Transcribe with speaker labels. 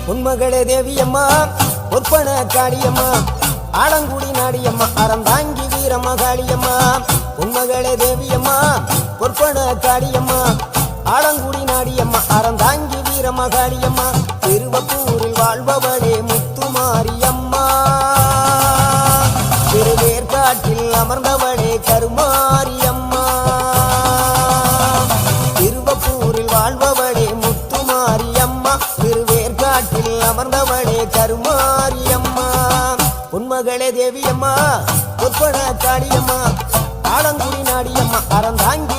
Speaker 1: உன்மகளே தேவியம்மா பொற்பன காளியம்மா ஆலங்குடி நாடியம்மா அறந்தாங்கி வீரமகாளியம்மா உன்மகளே தேவியம்மா பொற்பன காளியம்மா ஆலங்குடி நாடியம்மா அறந்தாங்கி வீரமகாளியம்மா திருவப்பூரில் வாழ்பவளே முத்துமாரியம்மா திருவேற்காட்டில் அமர்ந்தவளே கருமாரியம்மா திருவப்பூரில் வாழ்பவளே முத்துமாரியம்மா திருவேற்காட்டில் அமர்ந்தவளே கருமாரியம்மா உன்மகளே தேவியம்மா பொற்பன காளியம்மா ஆலங்குடி நாடியம்மா அறந்தாங்கி